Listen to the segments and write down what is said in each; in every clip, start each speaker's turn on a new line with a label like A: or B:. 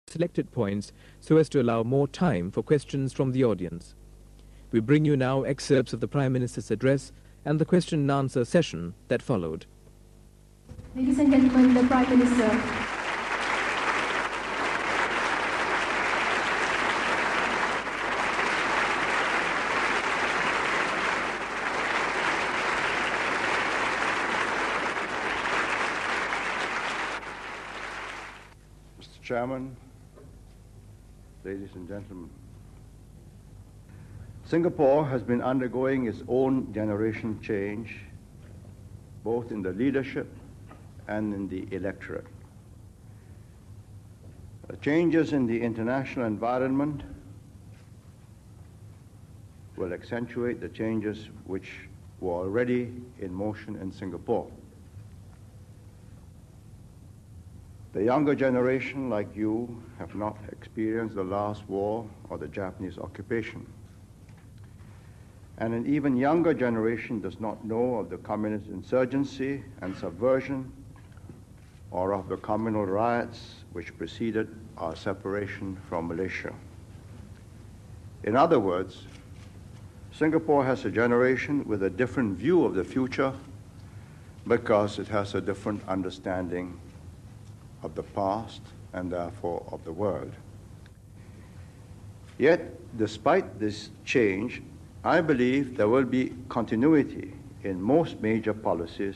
A: selected points so as to allow more time for questions from the audience. We bring you now excerpts of the Prime Minister's address and the question and answer session that followed.
B: Ladies and gentlemen, the Prime Minister.
C: Mr. Chairman, ladies and gentlemen, Singapore has been undergoing its own generation change, both in the leadership and in the electorate. The changes in the international environment will accentuate the changes which were already in motion in Singapore. The younger generation, like you, have not experienced the last war or the Japanese occupation. And an even younger generation does not know of the communist insurgency and subversion or of the communal riots which preceded our separation from Malaysia. In other words, Singapore has a generation with a different view of the future because it has a different understanding of the past and therefore of the world. Yet, despite this change, I believe there will be continuity in most major policies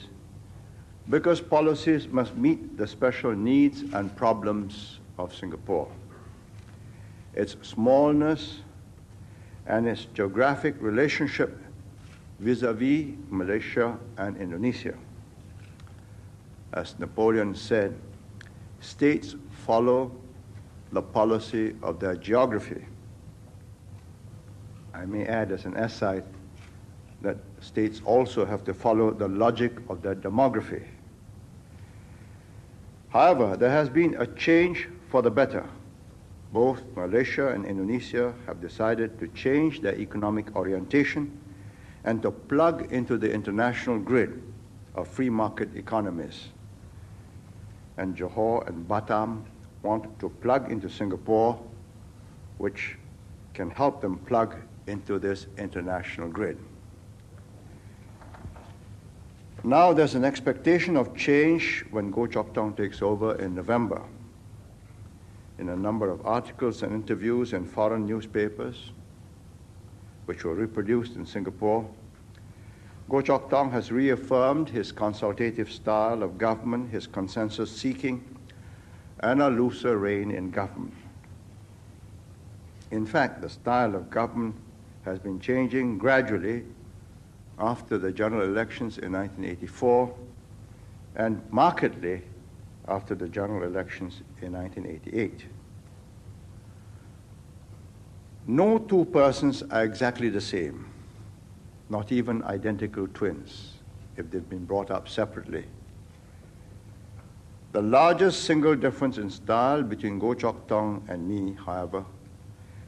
C: because policies must meet the special needs and problems of Singapore. Its smallness and its geographic relationship vis-à-vis Malaysia and Indonesia. As Napoleon said, states follow the policy of their geography. I may add as an aside that states also have to follow the logic of their demography. However, there has been a change for the better. Both Malaysia and Indonesia have decided to change their economic orientation and to plug into the international grid of free market economies. And Johor and Batam want to plug into Singapore, which can help them plug into this international grid. Now there's an expectation of change when Goh Chok Tong takes over in November. In a number of articles and interviews in foreign newspapers, which were reproduced in Singapore, Goh Chok Tong has reaffirmed his consultative style of government, his consensus seeking, and a looser rein in government. In fact, the style of government has been changing gradually after the general elections in 1984 and markedly after the general elections in 1988. No two persons are exactly the same, not even identical twins, if they've been brought up separately. The largest single difference in style between Goh Chok Tong and me, however,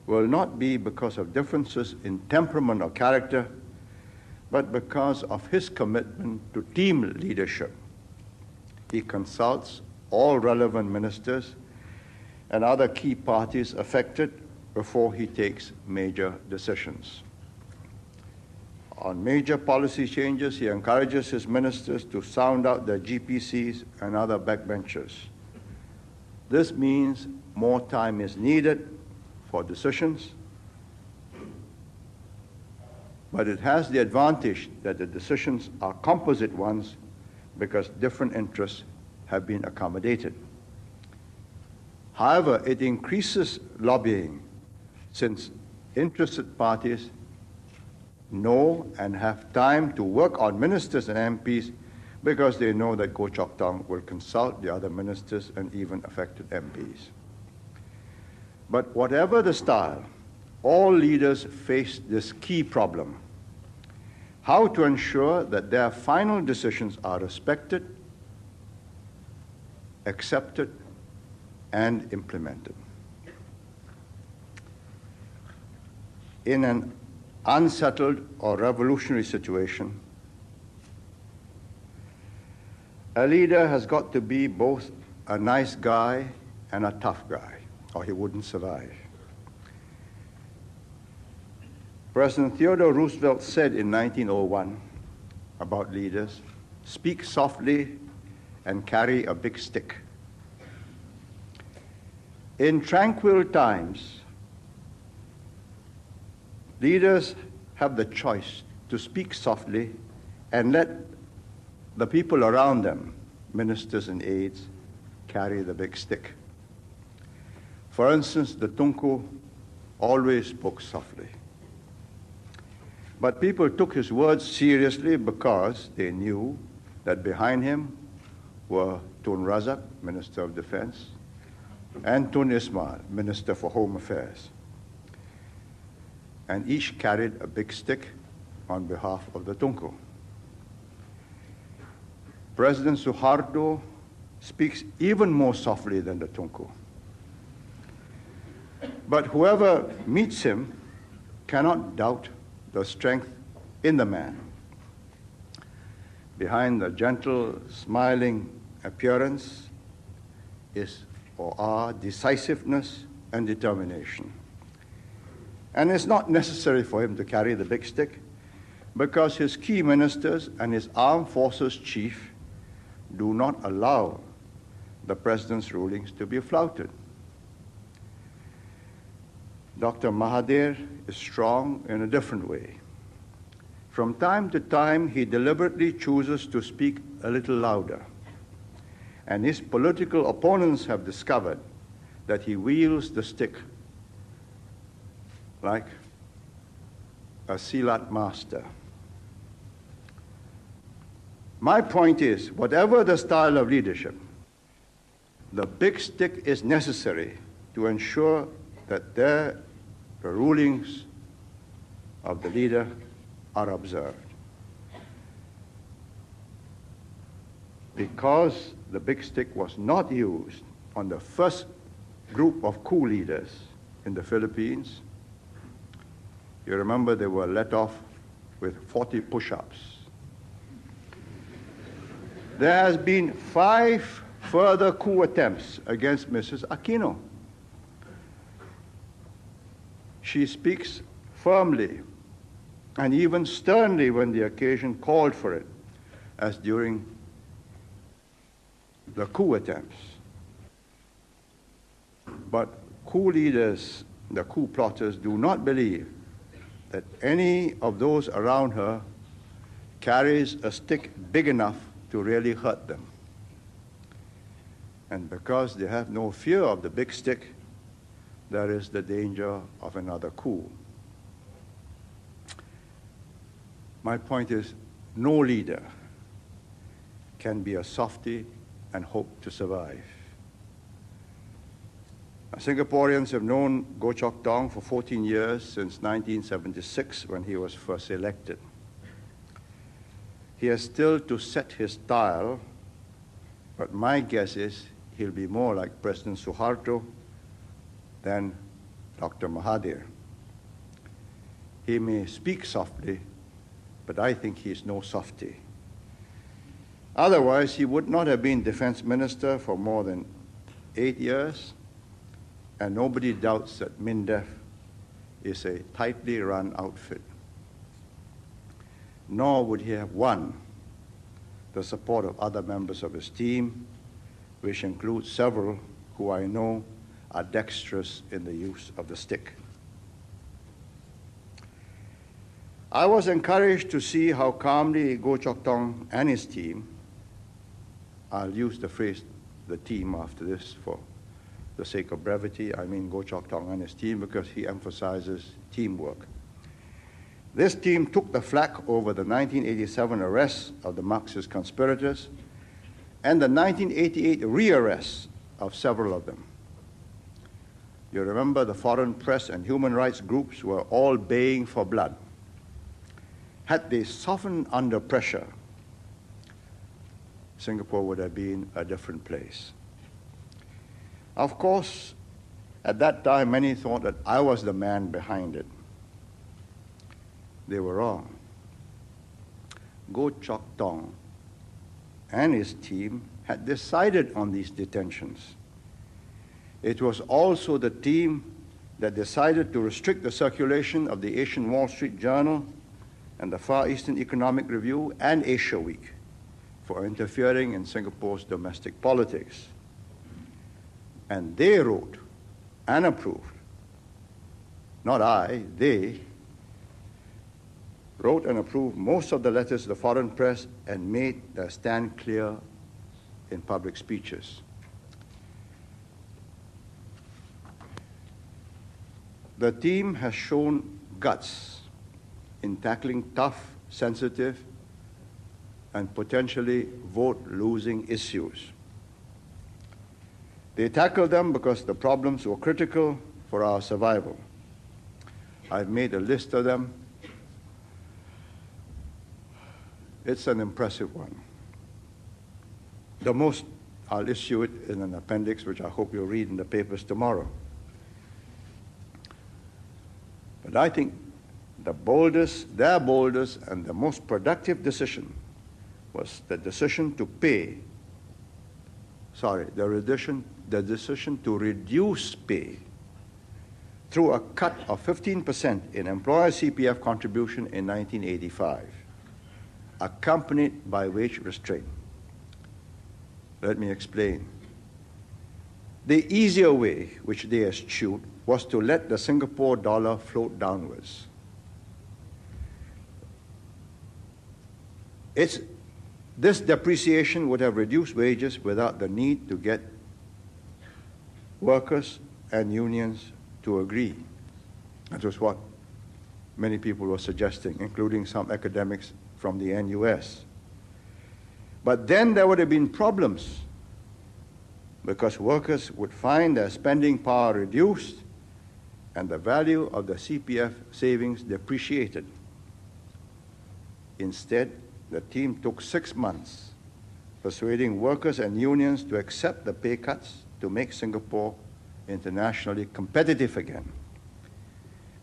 C: will not be because of differences in temperament or character, but because of his commitment to team leadership. He consults all relevant ministers and other key parties affected before he takes major decisions. On major policy changes, he encourages his ministers to sound out their GPCs and other backbenchers. This means more time is needed for decisions, but it has the advantage that the decisions are composite ones because different interests have been accommodated. However, it increases lobbying since interested parties know and have time to work on ministers and MPs because they know that Goh Chok Tong will consult the other ministers and even affected MPs. But whatever the style, all leaders face this key problem: how to ensure that their final decisions are respected, accepted, and implemented. In an unsettled or revolutionary situation, a leader has got to be both a nice guy and a tough guy, or he wouldn't survive. President Theodore Roosevelt said in 1901 about leaders, "Speak softly and carry a big stick." In tranquil times, leaders have the choice to speak softly and let the people around them, ministers and aides, carry the big stick. For instance, the Tunku always spoke softly. But people took his words seriously because they knew that behind him were Tun Razak, Minister of Defense, and Tun Ismail, Minister for Home Affairs. And each carried a big stick on behalf of the Tunku. President Suharto speaks even more softly than the Tunku. But whoever meets him cannot doubt the strength in the man. Behind the gentle, smiling appearance is or are decisiveness and determination. And it's not necessary for him to carry the big stick because his key ministers and his armed forces chief do not allow the president's rulings to be flouted. Dr. Mahathir is strong in a different way. From time to time, he deliberately chooses to speak a little louder. And his political opponents have discovered that he wields the stick like a silat master. My point is, whatever the style of leadership, the big stick is necessary to ensure that the rulings of the leader are observed. Because the big stick was not used on the first group of coup leaders in the Philippines, you remember they were let off with 40 push-ups. There has been 5 further coup attempts against Mrs. Aquino. She speaks firmly and even sternly when the occasion called for it, as during the coup attempts. But coup leaders, the coup plotters, do not believe that any of those around her carries a stick big enough to really hurt them. And because they have no fear of the big stick, there is the danger of another coup. My point is, no leader can be a softie and hope to survive. Singaporeans have known Goh Chok Tong for 14 years, since 1976 when he was first elected. He has still to set his style, but my guess is he'll be more like President Suharto than Dr. Mahathir. He may speak softly, but I think he's no softie. Otherwise, he would not have been defense minister for more than 8 years, and nobody doubts that MINDEF is a tightly run outfit. Nor would he have won the support of other members of his team, which includes several who I know are dexterous in the use of the stick. I was encouraged to see how calmly Goh Chok Tong and his team, I'll use the phrase the team after this for the sake of brevity, I mean Goh Chok Tong and his team because he emphasizes teamwork. This team took the flak over the 1987 arrests of the Marxist conspirators and the 1988 rearrests of several of them. You remember the foreign press and human rights groups were all baying for blood. Had they softened under pressure, Singapore would have been a different place. Of course, at that time, many thought that I was the man behind it. They were wrong. Goh Chok Tong and his team had decided on these detentions. It was also the team that decided to restrict the circulation of the Asian Wall Street Journal and the Far Eastern Economic Review and Asia Week for interfering in Singapore's domestic politics. And they wrote and approved, not I, they wrote and approved most of the letters to the foreign press and made their stand clear in public speeches. The team has shown guts in tackling tough, sensitive, and potentially vote-losing issues. They tackled them because the problems were critical for our survival. I've made a list of them. It's an impressive one. The most, I'll issue it in an appendix, which I hope you'll read in the papers tomorrow. But I think their boldest and the most productive decision was the decision to the decision to reduce pay through a cut of 15% in employer CPF contribution in 1985, accompanied by wage restraint. Let me explain. The easier way, which they eschewed, was to let the Singapore dollar float downwards. This depreciation would have reduced wages without the need to get workers and unions to agree. That was what many people were suggesting, including some academics from the NUS. But then there would have been problems because workers would find their spending power reduced and the value of the CPF savings depreciated. Instead, the team took 6 months persuading workers and unions to accept the pay cuts to make Singapore internationally competitive again.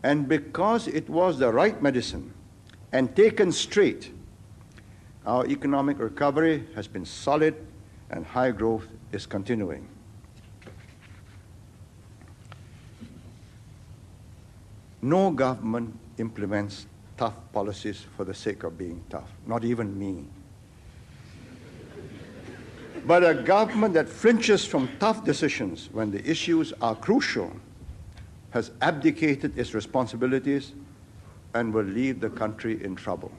C: And because it was the right medicine and taken straight, our economic recovery has been solid and high growth is continuing. No government implements tough policies for the sake of being tough, not even me. But a government that flinches from tough decisions when the issues are crucial has abdicated its responsibilities and will leave the country in trouble.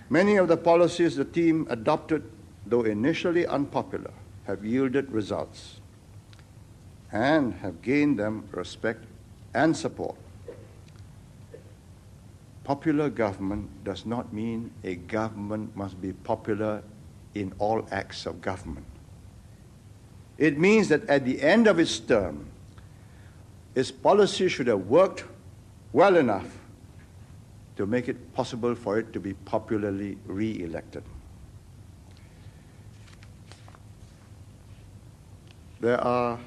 C: Many of the policies the team adopted, though initially unpopular, have yielded results and have gained them respect and support. Popular government does not mean a government must be popular in all acts of government. It means that at the end of its term, its policy should have worked well enough to make it possible for it to be popularly re-elected. There are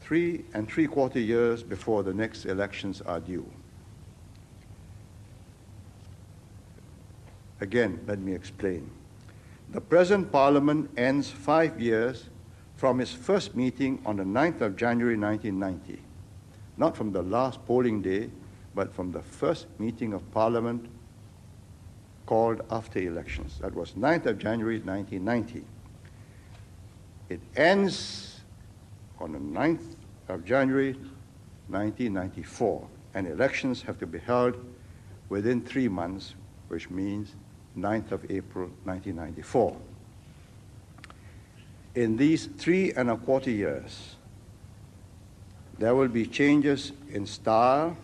C: 3 3/4 years before the next elections are due. Again, let me explain. The present Parliament ends 5 years from its first meeting on the 9th of January 1990, not from the last polling day, but from the first meeting of Parliament called after elections. That was 9th of January 1990. It ends on the 9th of January 1994, and elections have to be held within 3 months, which means 9th of April 1994. In these 3 1/4 years, there will be changes in style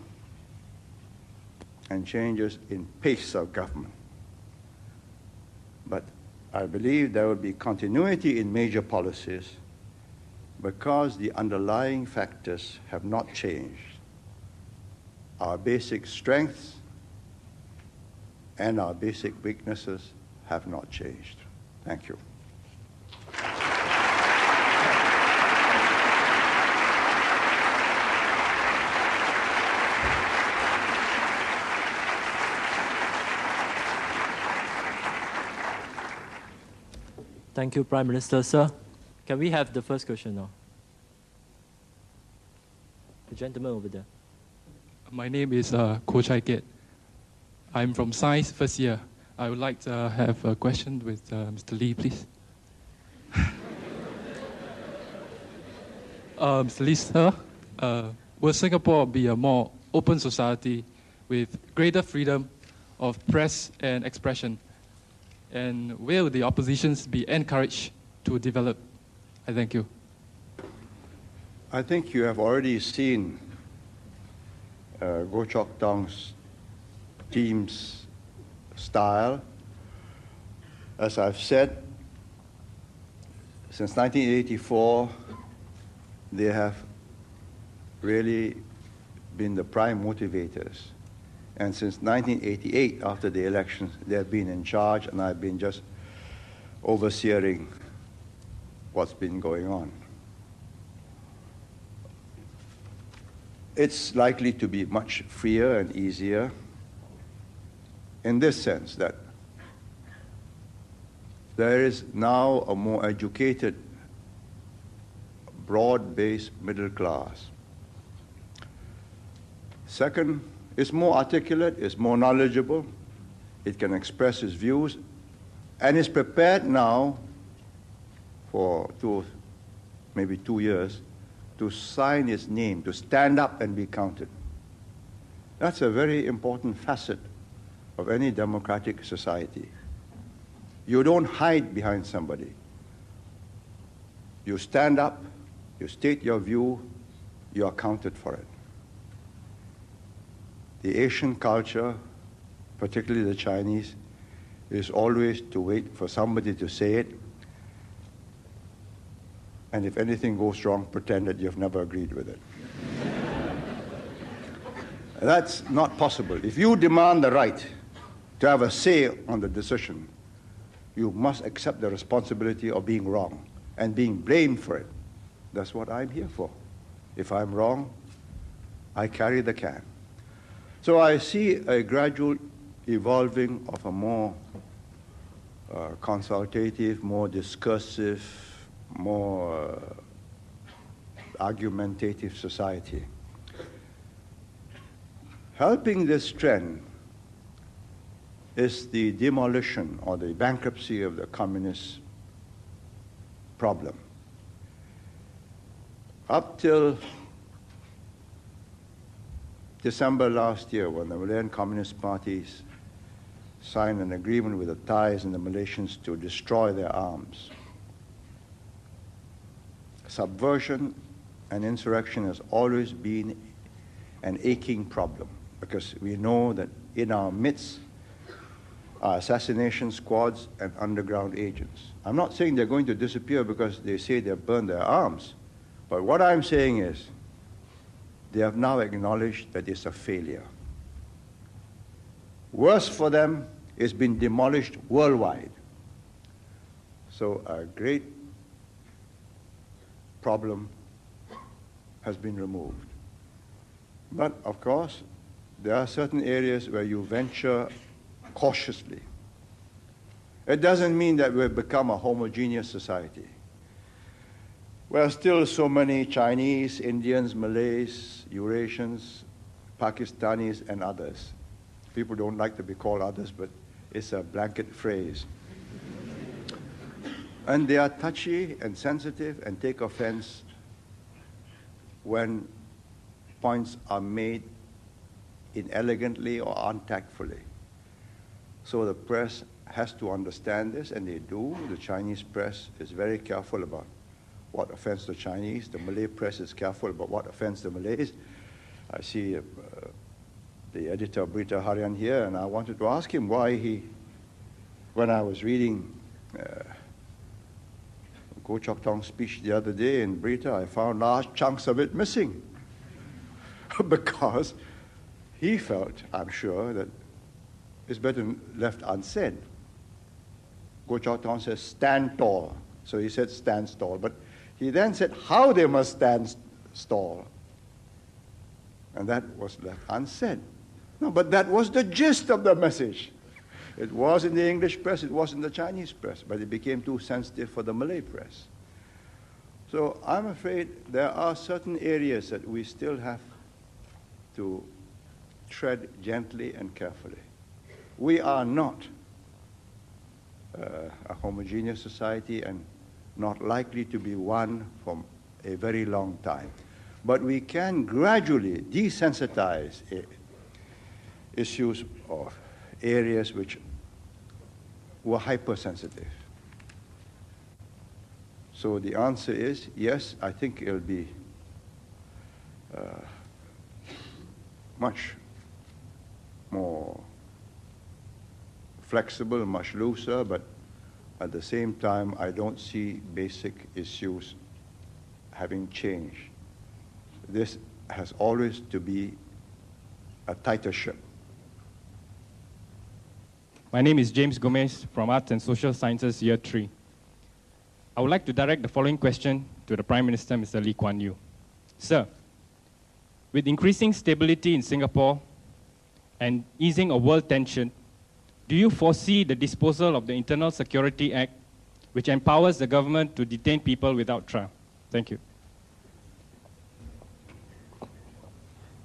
C: and changes in pace of government. But I believe there will be continuity in major policies because the underlying factors have not changed. Our basic strengths and our basic weaknesses have not changed. Thank you.
D: Thank you, Prime Minister, sir. Can we have the first question now? The gentleman over there.
E: My name is Ko Chai Kiet. I'm from Science first year. I would like to have a question with Mr. Lee, please. Mr. Lee, sir, will Singapore be a more open society with greater freedom of press and expression? And will the oppositions be encouraged to develop? I thank you.
C: I think you have already seen Goh Chok Tong's team's style. As I've said, since 1984, they have really been the prime motivators. And since 1988, after the elections, they have been in charge, and I've been just overseeing what's been going on. It's likely to be much freer and easier in this sense that there is now a more educated, broad-based middle class. Second, it's more articulate, it's more knowledgeable, it can express its views, and is prepared now for maybe 2 years to sign its name, to stand up and be counted. That's a very important facet of any democratic society. You don't hide behind somebody. You stand up, you state your view, you are counted for it. The Asian culture, particularly the Chinese, is always to wait for somebody to say it, and if anything goes wrong, pretend that you've never agreed with it. That's not possible. If you demand the right to have a say on the decision, you must accept the responsibility of being wrong and being blamed for it. That's what I'm here for. If I'm wrong, I carry the can. So I see a gradual evolving of a more consultative, more discursive, more argumentative society. Helping this trend is the demolition or the bankruptcy of the communist problem. Up till December last year, when the Malayan Communist parties signed an agreement with the Thais and the Malaysians to destroy their arms, subversion and insurrection has always been an aching problem, because we know that in our midst are assassination squads and underground agents. I'm not saying they're going to disappear because they say they've burned their arms, but what I'm saying is they have now acknowledged that it's a failure. Worse for them, it's been demolished worldwide. So a great problem has been removed. But of course, there are certain areas where you venture cautiously. It doesn't mean that we've become a homogeneous society. There are still so many Chinese, Indians, Malays, Eurasians, Pakistanis, and others. People don't like to be called others, but it's a blanket phrase. And they are touchy and sensitive and take offense when points are made inelegantly or untactfully. So the press has to understand this, and they do. The Chinese press is very careful about what offends the Chinese. The Malay press is careful about what offends the Malays. I see the editor of Berita Harian here, and I wanted to ask him why he, when I was reading Goh Chok Tong's speech the other day in Berita, I found large chunks of it missing. Because he felt, I'm sure, that it's better left unsaid. Goh Chok Tong says, stand tall. So he said, stand tall. But he then said how they must stand tall. And that was left unsaid. No, but that was the gist of the message. It was in the English press, it was in the Chinese press, but it became too sensitive for the Malay press. So I'm afraid there are certain areas that we still have to tread gently and carefully. We are not a homogeneous society and not likely to be one for a very long time. But we can gradually desensitize issues or areas which were hypersensitive. So the answer is yes, I think it'll be much more flexible, much looser, but at the same time, I don't see basic issues having changed. This has always to be a tighter ship.
F: My name is James Gomez from Arts and Social Sciences, Year 3. I would like to direct the following question to the Prime Minister, Mr. Lee Kuan Yew. Sir, with increasing stability in Singapore and easing of world tension, do you foresee the disposal of the Internal Security Act, which empowers the government to detain people without trial? Thank you.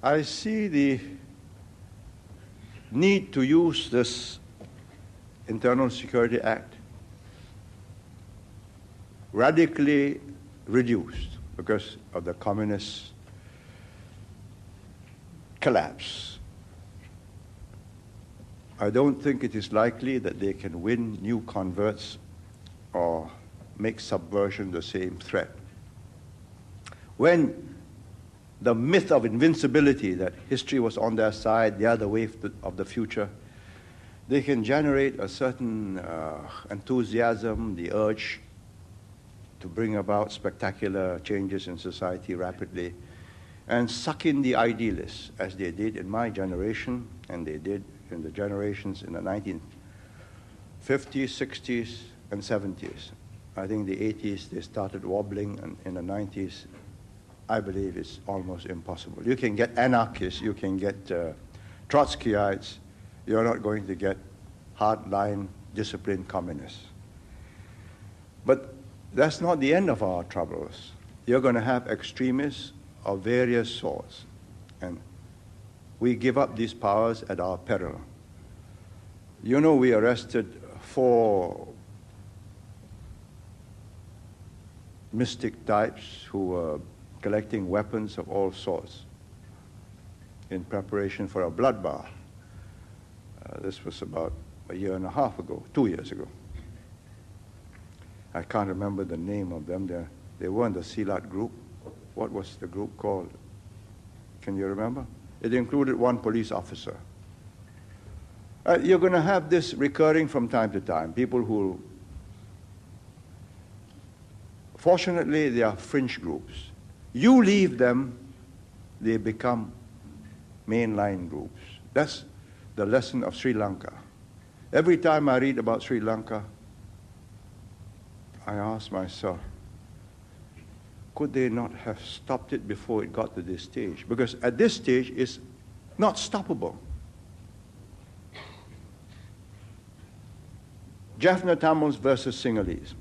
C: I see the need to use this Internal Security Act radically reduced because of the communist collapse. I don't think it is likely that they can win new converts or make subversion the same threat. When the myth of invincibility, that history was on their side, they are the wave of the future, they can generate a certain enthusiasm, the urge to bring about spectacular changes in society rapidly, and suck in the idealists, as they did in my generation, and they did in the generations in the 1950s, 60s, and 70s. I think the 80s, they started wobbling, and in the 90s, I believe it's almost impossible. You can get anarchists, you can get Trotskyites, you're not going to get hardline, disciplined communists. But that's not the end of our troubles. You're going to have extremists of various sorts, and we give up these powers at our peril. You know, we arrested 4 mystic types who were collecting weapons of all sorts in preparation for a bloodbath. This was about a year and a half ago, 2 years ago. I can't remember the name of them. They weren't the Silat group. What was the group called? Can you remember? It included 1 police officer. You're going to have this recurring from time to time. People who, fortunately, they are fringe groups. You leave them, they become mainline groups. That's the lesson of Sri Lanka. Every time I read about Sri Lanka, I ask myself, could they not have stopped it before it got to this stage? Because at this stage, it's not stoppable. Jaffna Tamils versus Sinhalese.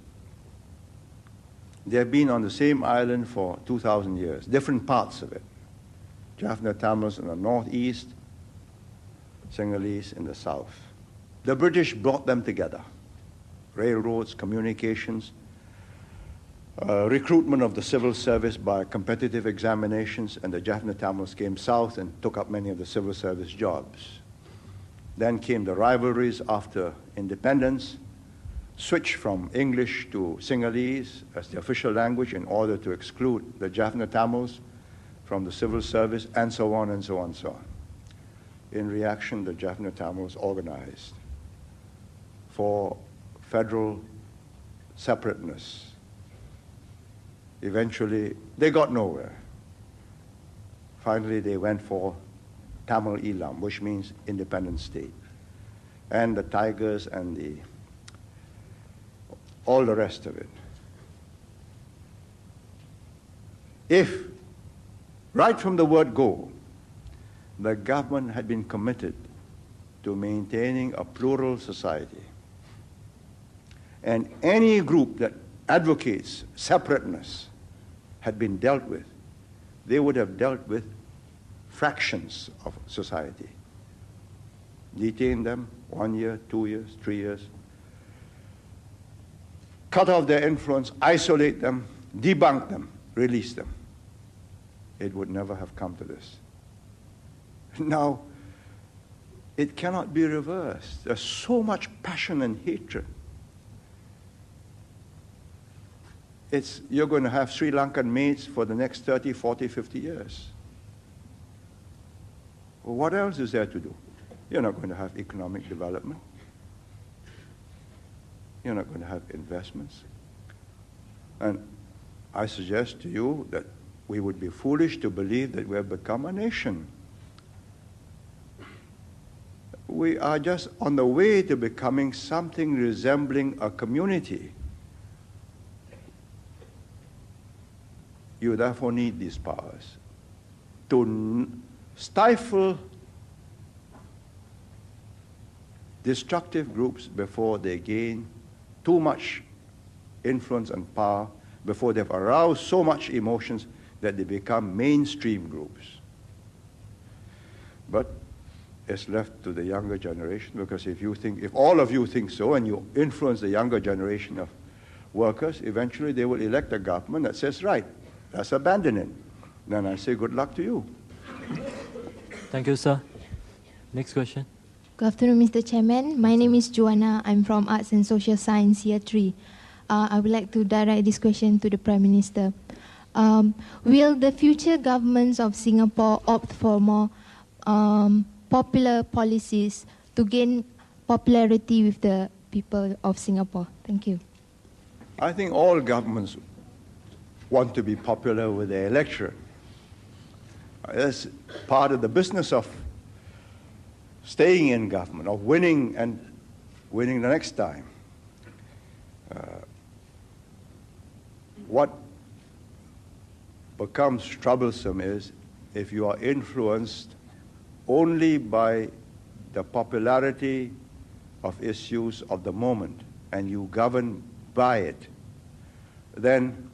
C: They have been on the same island for 2,000 years, different parts of it. Jaffna Tamils in the northeast, Sinhalese in the south. The British brought them together. Railroads, communications, recruitment of the civil service by competitive examinations, and the Jaffna Tamils came south and took up many of the civil service jobs. Then came the rivalries after independence, switched from English to Sinhalese as the official language in order to exclude the Jaffna Tamils from the civil service, and so on and so on and so on. In reaction, the Jaffna Tamils organized for federal separateness. Eventually, they got nowhere. Finally, they went for Tamil Eelam, which means independent state. And the Tigers and all the rest of it. If, right from the word go, the government had been committed to maintaining a plural society, and any group that advocates separateness had been dealt with, they would have dealt with fractions of society. Detain them 1 year, 2 years, 3 years. Cut off their influence, isolate them, debunk them, release them. It would never have come to this. Now, it cannot be reversed. There's so much passion and hatred. You're going to have Sri Lankan maids for the next 30, 40, 50 years. Well, what else is there to do? You're not going to have economic development. You're not going to have investments. And I suggest to you that we would be foolish to believe that we have become a nation. We are just on the way to becoming something resembling a community. You therefore need these powers to stifle destructive groups before they gain too much influence and power, before they've aroused so much emotions that they become mainstream groups. But it's left to the younger generation, because if all of you think so and you influence the younger generation of workers, eventually they will elect a government that says, right, let's abandon it. Then I say good luck to you.
D: Thank you, sir. Next question.
G: Good afternoon, Mr. Chairman. My name is Joanna. I'm from Arts and Social Science, Year 3. I would like to direct this question to the Prime Minister. Will the future governments of Singapore opt for more popular policies to gain popularity with the people of Singapore? Thank you.
C: I think all governments want to be popular with their electorate. That's part of the business of staying in government, of winning and winning the next time. What becomes troublesome is if you are influenced only by the popularity of issues of the moment and you govern by it, then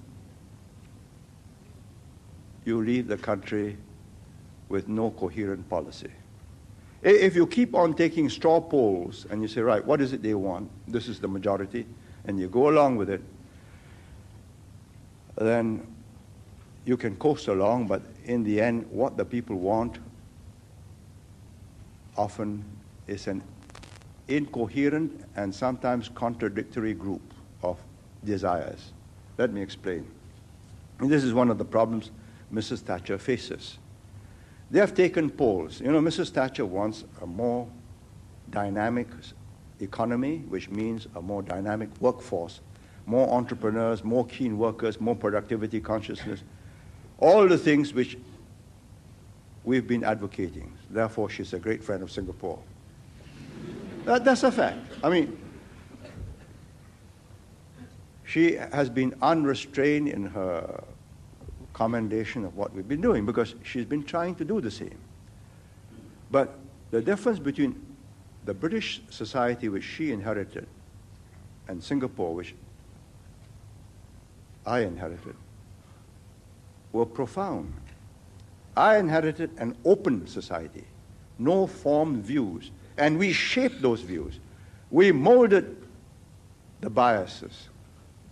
C: you leave the country with no coherent policy. If you keep on taking straw polls and you say, right, what is it they want? This is the majority, and you go along with it, then you can coast along, but in the end, what the people want often is an incoherent and sometimes contradictory group of desires. Let me explain. And this is one of the problems Mrs. Thatcher faces. They have taken polls. You know, Mrs. Thatcher wants a more dynamic economy, which means a more dynamic workforce, more entrepreneurs, more keen workers, more productivity consciousness, all the things which we've been advocating. Therefore, she's a great friend of Singapore. That's a fact. I mean, she has been unrestrained in her commendation of what we've been doing because she's been trying to do the same. But the difference between the British society which she inherited and Singapore, which I inherited, were profound. I inherited an open society, no formed views, and we shaped those views. We molded the biases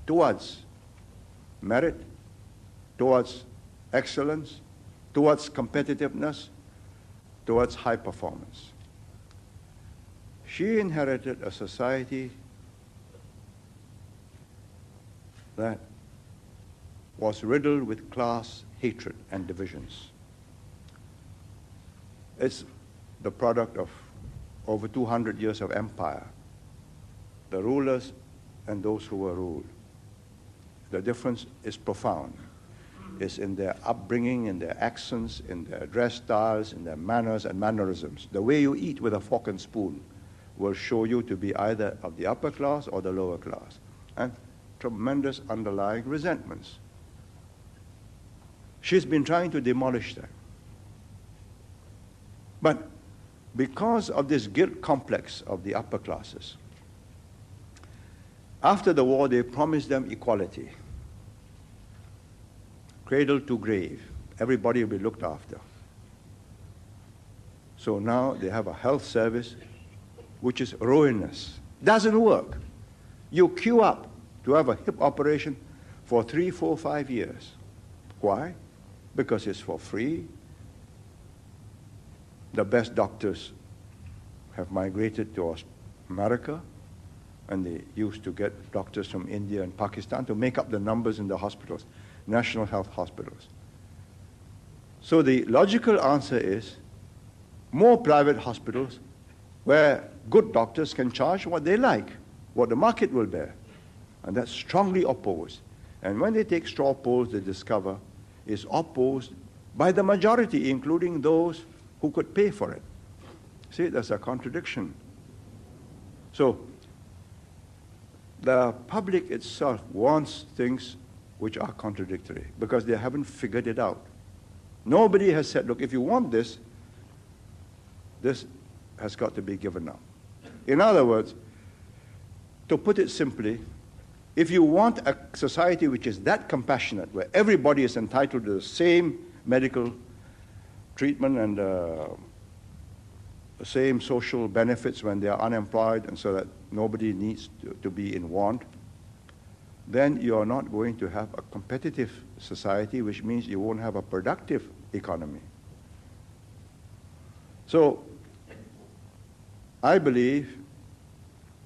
C: towards merit, towards excellence, towards competitiveness, towards high performance. She inherited a society that was riddled with class hatred and divisions. It's the product of over 200 years of empire, the rulers and those who were ruled. The difference is profound. It's in their upbringing, in their accents, in their dress styles, in their manners and mannerisms. The way you eat with a fork and spoon will show you to be either of the upper class or the lower class. And tremendous underlying resentments. She's been trying to demolish that. But because of this guilt complex of the upper classes, after the war they promised them equality. cradle to grave. Everybody will be looked after. So now they have a health service which is ruinous. Doesn't work. You queue up to have a hip operation for 3, 4, 5 years. Why? Because it's for free. The best doctors have migrated to America, and they used to get doctors from India and Pakistan to make up the numbers in the hospitals, national health hospitals. So the logical answer is more private hospitals where good doctors can charge what they like, what the market will bear. And that's strongly opposed. And when they take straw polls, they discover it's opposed by the majority, including those who could pay for it. See, there's a contradiction. So the public itself wants things which are contradictory because they haven't figured it out. Nobody has said, look, if you want this, this has got to be given up. In other words, to put it simply, if you want a society which is that compassionate, where everybody is entitled to the same medical treatment and the same social benefits when they are unemployed, and so that nobody needs to be in want, then you are not going to have a competitive society, which means you won't have a productive economy. So I believe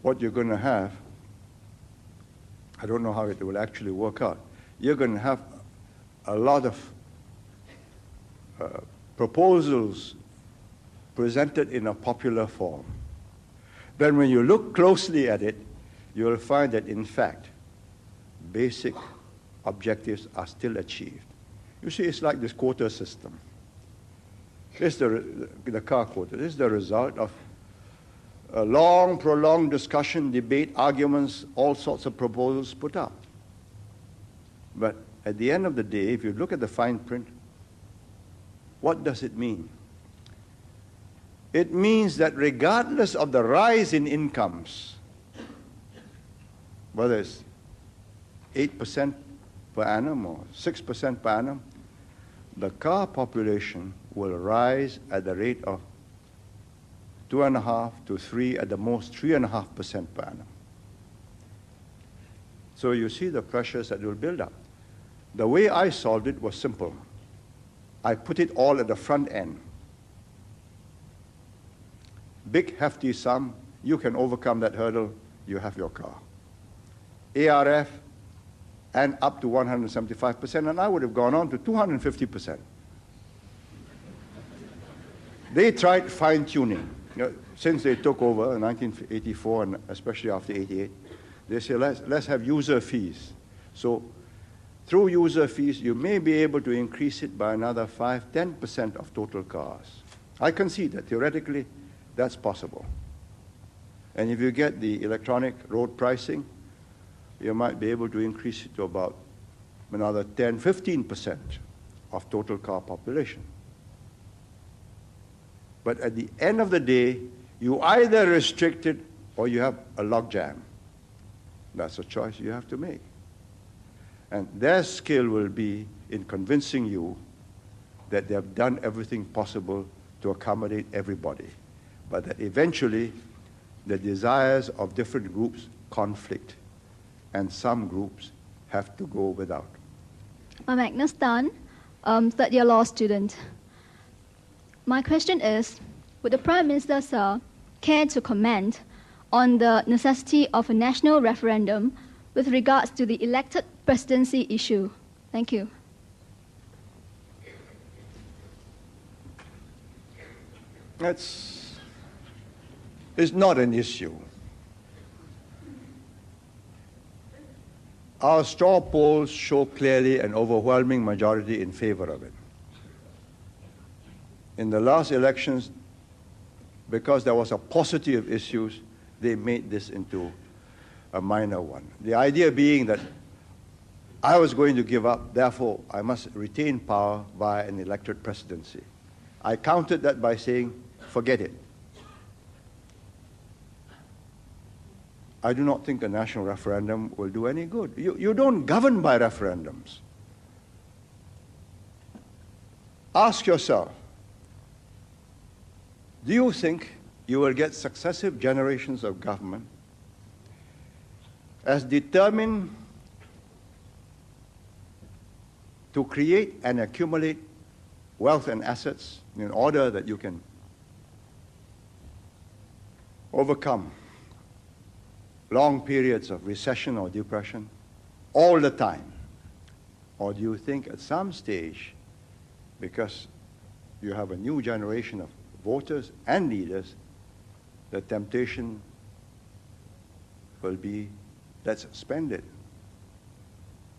C: what you're going to have, I don't know how it will actually work out, you're going to have a lot of proposals presented in a popular form. Then when you look closely at it, you'll find that in fact, basic objectives are still achieved. You see, it's like this quota system. This is the car quota. This is the result of a long, prolonged discussion, debate, arguments, all sorts of proposals put up. But at the end of the day, if you look at the fine print, what does it mean? It means that regardless of the rise in incomes, whether it's 8% per annum or 6% per annum, the car population will rise at the rate of 2.5 to 3, at the most 3.5% per annum. So you see the pressures that will build up. The way I solved it was simple. I put it all at the front end. Big hefty sum, you can overcome that hurdle, you have your car. ARF, and up to 175%, and I would have gone on to 250%. They tried fine-tuning. You know, since they took over in 1984, and especially after 88, they said, let's have user fees. So through user fees, you may be able to increase it by another 5–10% of total cars. I concede that theoretically, that's possible. And if you get the electronic road pricing, you might be able to increase it to about another 10–15% of total car population. But at the end of the day, you either restrict it or you have a logjam. That's a choice you have to make. And their skill will be in convincing you that they have done everything possible to accommodate everybody, but that eventually the desires of different groups conflict, and some groups have to go without.
B: I'm Agnes Tan, third-year law student. My question is, would the Prime Minister, sir, care to comment on the necessity of a national referendum with regards to the elected presidency issue? Thank you.
C: It's not an issue. Our straw polls show clearly an overwhelming majority in favor of it. In the last elections, because there was a paucity of issues, they made this into a minor one. The idea being that I was going to give up, therefore I must retain power via an elected presidency. I countered that by saying, forget it. I do not think a national referendum will do any good. You don't govern by referendums. Ask yourself, do you think you will get successive generations of government as determined to create and accumulate wealth and assets in order that you can overcome long periods of recession or depression all the time? Or do you think at some stage, because you have a new generation of voters and leaders, the temptation will be, let's spend it?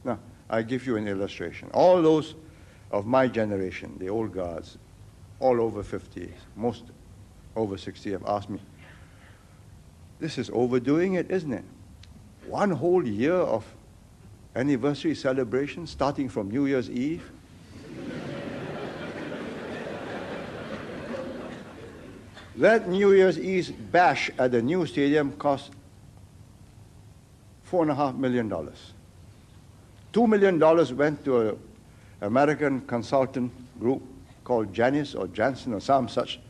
C: Now, I give you an illustration. All those of my generation, the old guards, all over 50, most over 60, have asked me, this is overdoing it, isn't it? One whole year of anniversary celebration starting from New Year's Eve. That New Year's Eve bash at the new stadium cost $4.5 million. $2 million went to an American consultant group called Janus or Jansen or some such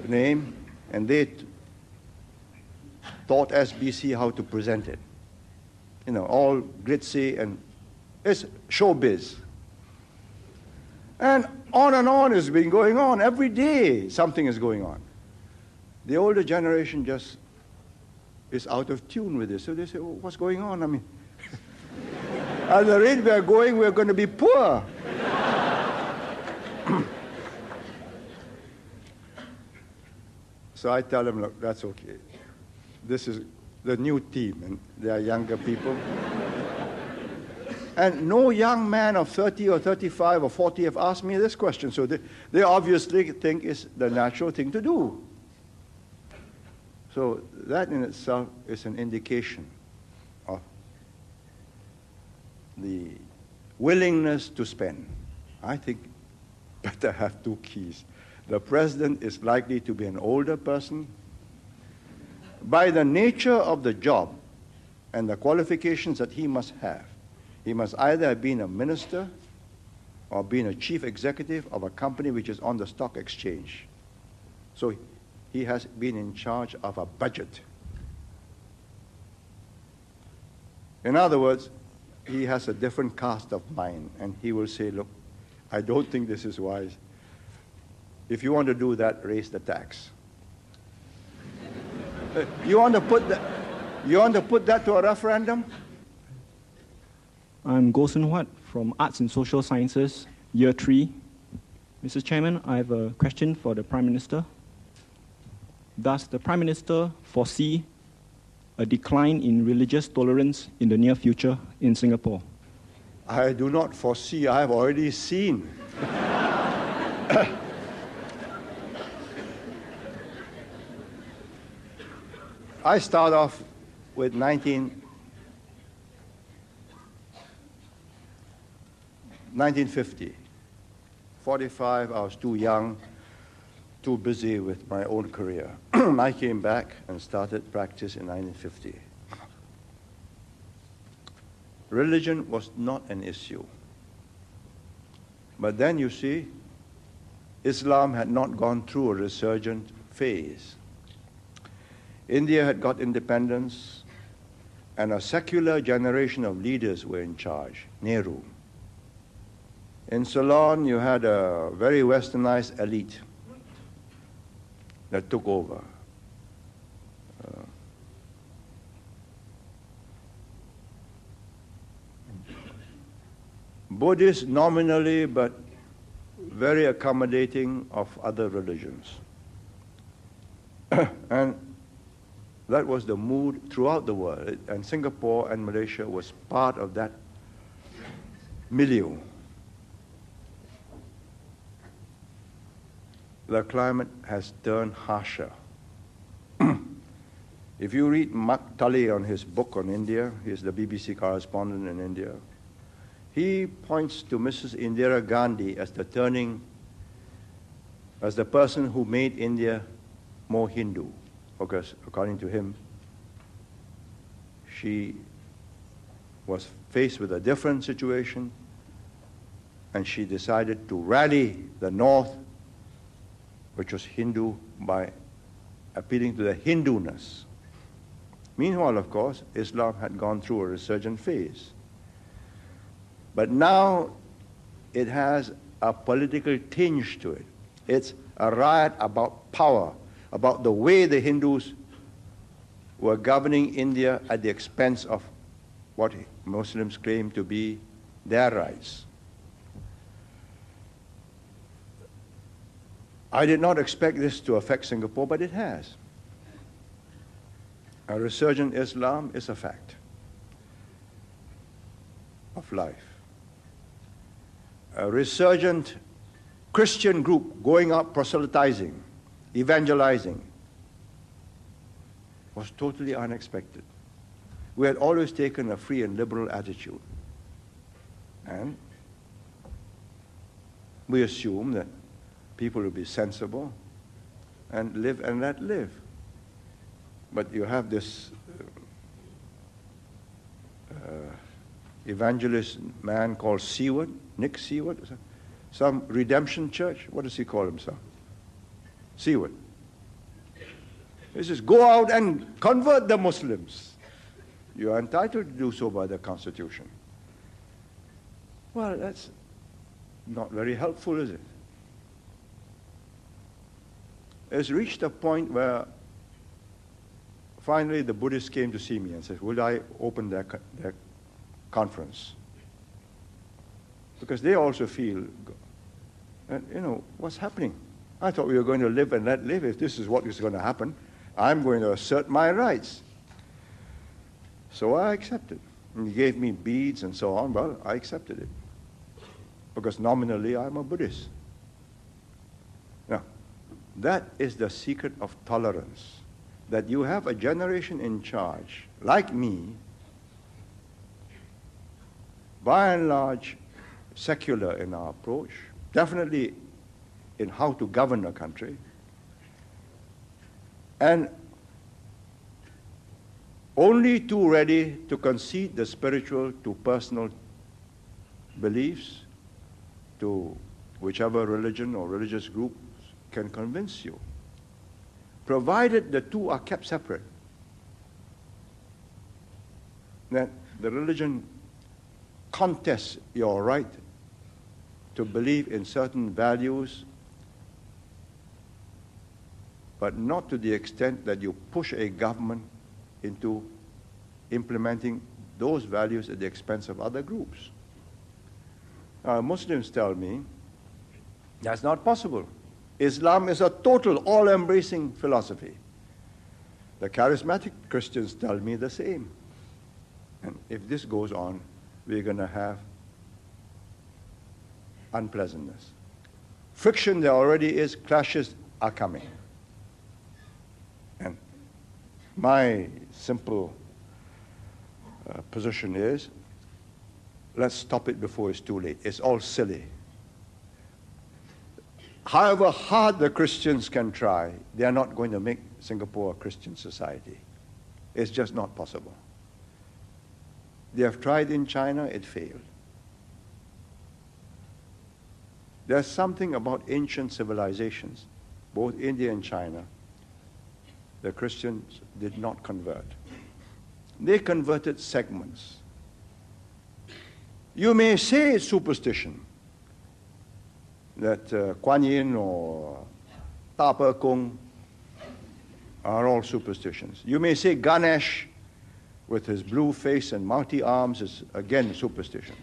C: name, and they taught SBC how to present it. You know, all glitzy, and it's showbiz. And on has been going on. Every day something is going on. The older generation just is out of tune with this. So they say, oh, what's going on? I mean, at the rate we are going, we're going to be poor. So I tell them, look, that's okay. This is the new team, and they are younger people. And no young man of 30 or 35 or 40 have asked me this question, so they obviously think it's the natural thing to do. So that in itself is an indication of the willingness to spend. I think better have two keys. The president is likely to be an older person. By the nature of the job and the qualifications that he must have, he must either have been a minister or been a chief executive of a company which is on the stock exchange. So he has been in charge of a budget. In other words, he has a different cast of mind, and he will say, look, I don't think this is wise. If you want to do that, raise the tax. You want to put that to a referendum?
H: I'm Goh Sun Huat from Arts and Social Sciences, Year 3. Mr. Chairman, I have a question for the Prime Minister. Does the Prime Minister foresee a decline in religious tolerance in the near future in Singapore?
C: I do not foresee. I have already seen. I start off with 1950. 45, I was too young, too busy with my own career. I came back and started practice in 1950. Religion was not an issue. But then, you see, Islam had not gone through a resurgent phase. India had got independence, and a secular generation of leaders were in charge, Nehru. In Ceylon, you had a very westernized elite that took over. Buddhist nominally, but very accommodating of other religions. And that was the mood throughout the world, and Singapore and Malaysia was part of that milieu. The climate has turned harsher. If you read Mark Tully on his book on India, he's the BBC correspondent in India, he points to Mrs. Indira Gandhi as the person who made India more Hindu. Because according to him, she was faced with a different situation, and she decided to rally the North, which was Hindu, by appealing to the Hinduness. Meanwhile, of course, Islam had gone through a resurgent phase. But now it has a political tinge to it. It's a riot about power, about the way the Hindus were governing India at the expense of what Muslims claim to be their rights. I did not expect this to affect Singapore, but it has. A resurgent Islam is a fact of life. A resurgent Christian group going out proselytizing, evangelizing, was totally unexpected. We had always taken a free and liberal attitude. And we assume that people will be sensible and live and let live. But you have this evangelist man called Seward, Nick Seward, some redemption church. What does he call himself? Seward. He says, go out and convert the Muslims. You are entitled to do so by the Constitution. Well, that's not very helpful, is it? It's reached a point where finally the Buddhists came to see me and said, would I open their conference? Because they also feel, what's happening? I thought we were going to live and let live. If this is what is going to happen, I'm going to assert my rights. So I accepted. And he gave me beads and so on. Well, I accepted it. Because nominally I'm a Buddhist. Now, that is the secret of tolerance. That you have a generation in charge, like me, by and large, secular in our approach, definitely in how to govern a country, and only too ready to concede the spiritual to personal beliefs, to whichever religion or religious group can convince you, provided the two are kept separate. That the religion contests your right to believe in certain values, but not to the extent that you push a government into implementing those values at the expense of other groups. Muslims tell me that's not possible. Islam is a total, all-embracing philosophy. The charismatic Christians tell me the same. And if this goes on, we're going to have unpleasantness. Friction there already is, clashes are coming. And my simple position is, let's stop it before it's too late. It's all silly. However hard the Christians can try, they are not going to make Singapore a Christian society. It's just not possible. They have tried in China, it failed. There's something about ancient civilizations, both India and China, the Christians did not convert. They converted segments. You may say it's superstition, that Kuan Yin or Ta Per Kung are all superstitions. You may say Ganesh, with his blue face and mighty arms, is again superstition.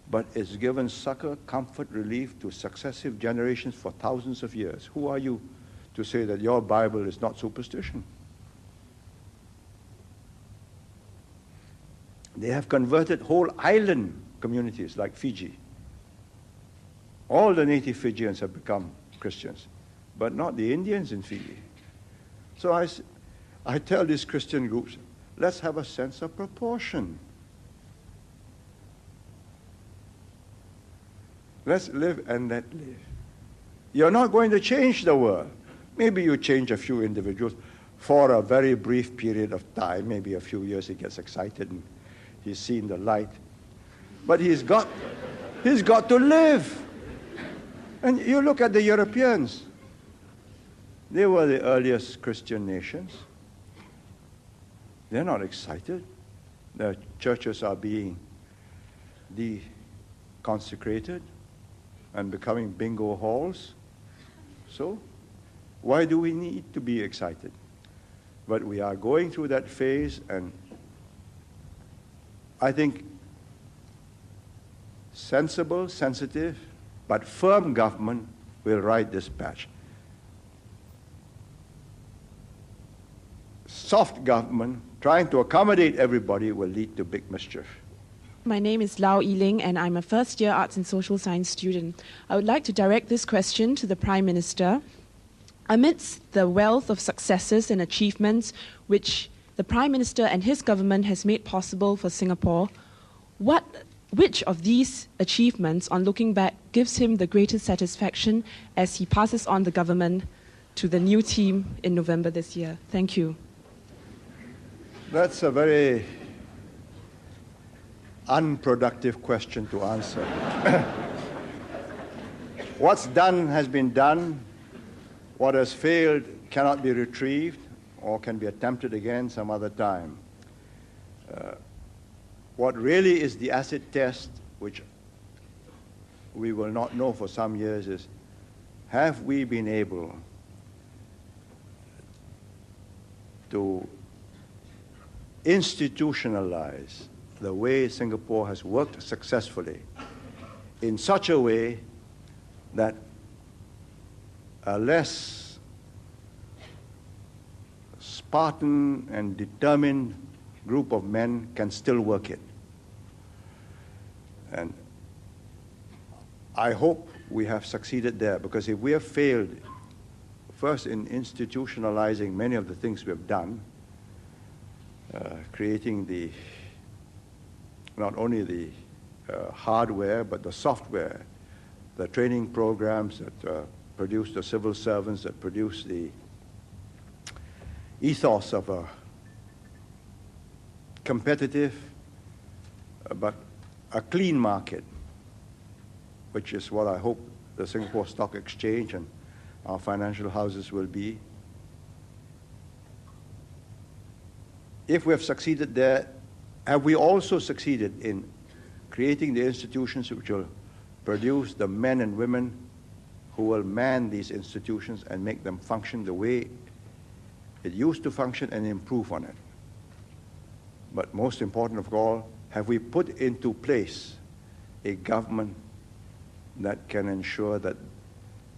C: But it's given succor, comfort, relief to successive generations for thousands of years. Who are you to say that your Bible is not superstition? They have converted whole island communities like Fiji. All the native Fijians have become Christians, but not the Indians in Fiji. So I tell these Christian groups, let's have a sense of proportion. Let's live and let live. You're not going to change the world. Maybe you change a few individuals for a very brief period of time, maybe a few years he gets excited and he's seen the light. But he's got He's got to live. And you look at the Europeans. They were the earliest Christian nations. They're not excited. Their churches are being deconsecrated and becoming bingo halls. So, why do we need to be excited? But we are going through that phase, and I think sensible, sensitive, but firm government will ride this patch. Soft government, trying to accommodate everybody, will lead to big mischief.
I: My name is Lau Yiling, and I'm a first-year Arts and Social Science student. I would like to direct this question to the Prime Minister. Amidst the wealth of successes and achievements which the Prime Minister and his government has made possible for Singapore, which of these achievements, on looking back, gives him the greatest satisfaction as he passes on the government to the new team in November this year? Thank you.
C: That's a very unproductive question to answer. What's done has been done. What has failed cannot be retrieved or can be attempted again some other time. What really is the acid test, which we will not know for some years, is have we been able to institutionalize the way Singapore has worked successfully in such a way that a less Spartan and determined group of men can still work it. And I hope we have succeeded there, because if we have failed first in institutionalizing many of the things we have done, creating not only the hardware but the software, the training programs that produce the civil servants, that produce the ethos of a competitive but a clean market, which is what I hope the Singapore Stock Exchange and our financial houses will be. If we have succeeded there, have we also succeeded in creating the institutions which will produce the men and women who will man these institutions and make them function the way it used to function and improve on it? But most important of all, have we put into place a government that can ensure that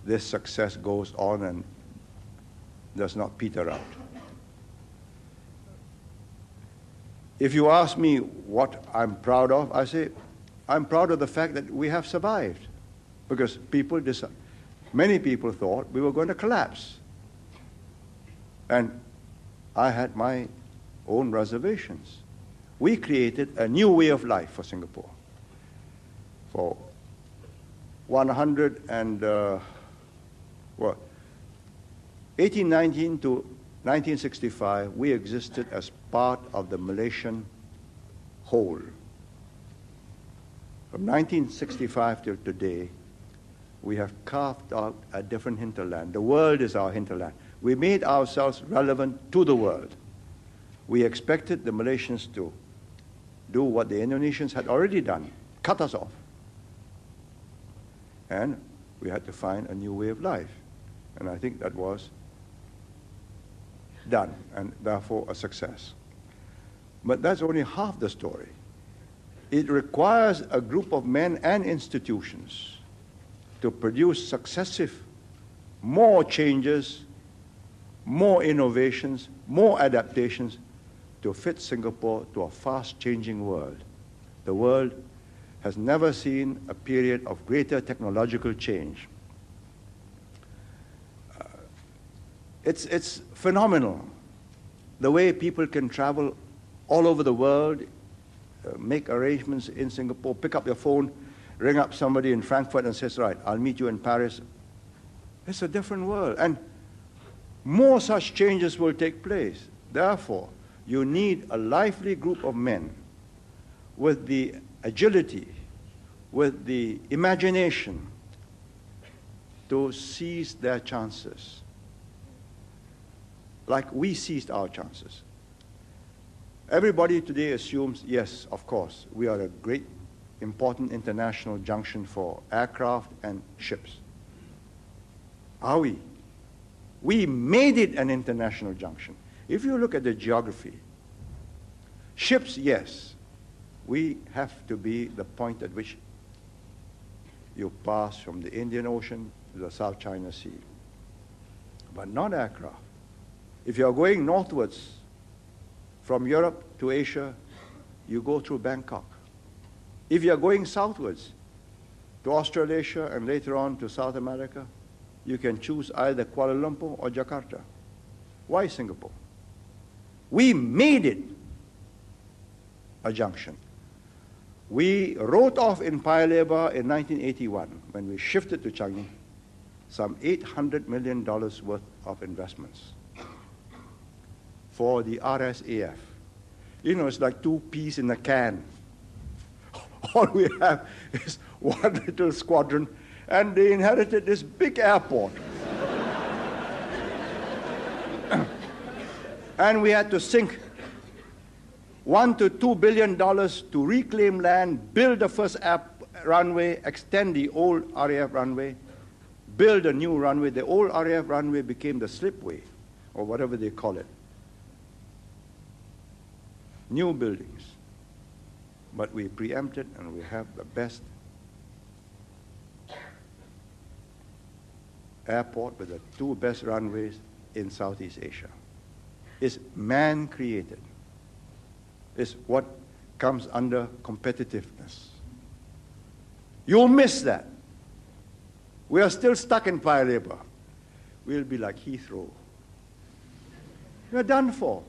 C: this success goes on and does not peter out? If you ask me what I'm proud of, I say I'm proud of the fact that we have survived, because many people thought we were going to collapse. And I had my own reservations. We created a new way of life for Singapore. For 1819 to 1965, we existed as part of the Malaysian whole. From 1965 till today, we have carved out a different hinterland. The world is our hinterland. We made ourselves relevant to the world. We expected the Malaysians to do what the Indonesians had already done, cut us off. And we had to find a new way of life. And I think that was done, and therefore a success. But that's only half the story. It requires a group of men and institutions to produce successive, more changes, more innovations, more adaptations to fit Singapore to a fast-changing world. The world has never seen a period of greater technological change. It's phenomenal, the way people can travel all over the world, make arrangements in Singapore, pick up your phone, ring up somebody in Frankfurt and says, right, I'll meet you in Paris. It's a different world. And more such changes will take place. Therefore, you need a lively group of men with the agility, with the imagination to seize their chances, like we seized our chances. Everybody today assumes, yes, of course, we are a great, important international junction for aircraft and ships. Are we? We made it an international junction. If you look at the geography, ships, yes, we have to be the point at which you pass from the Indian Ocean to the South China Sea, but not aircraft. If you're going northwards from Europe to Asia, you go through Bangkok. If you're going southwards to Australasia and later on to South America, you can choose either Kuala Lumpur or Jakarta. Why Singapore? We made it a junction. We wrote off in Paya Lebar in 1981, when we shifted to Changi, some $800 million worth of investments for the RSAF. You know, it's like two peas in a can. All we have is one little squadron, and they inherited this big airport. And we had to sink $1 to $2 billion to reclaim land, build the first runway, extend the old RAF runway, build a new runway. The old RAF runway became the slipway, or whatever they call it. New buildings. But we preempted, and we have the best airport with the two best runways in Southeast Asia. It's man-created. It's what comes under competitiveness. You'll miss that. We are still stuck in Paya Lebar. We'll be like Heathrow. You're done for.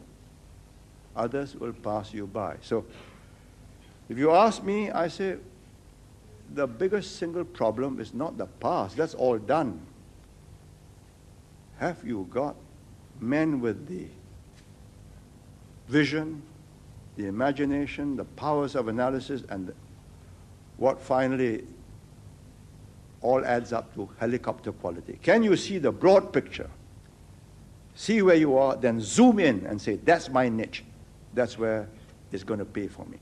C: Others will pass you by. So, if you ask me, I say the biggest single problem is not the past. That's all done. Have you got men with the vision, the imagination, the powers of analysis, and what finally all adds up to helicopter quality? Can you see the broad picture? See where you are, then zoom in and say, that's my niche. That's where it's going to pay for me.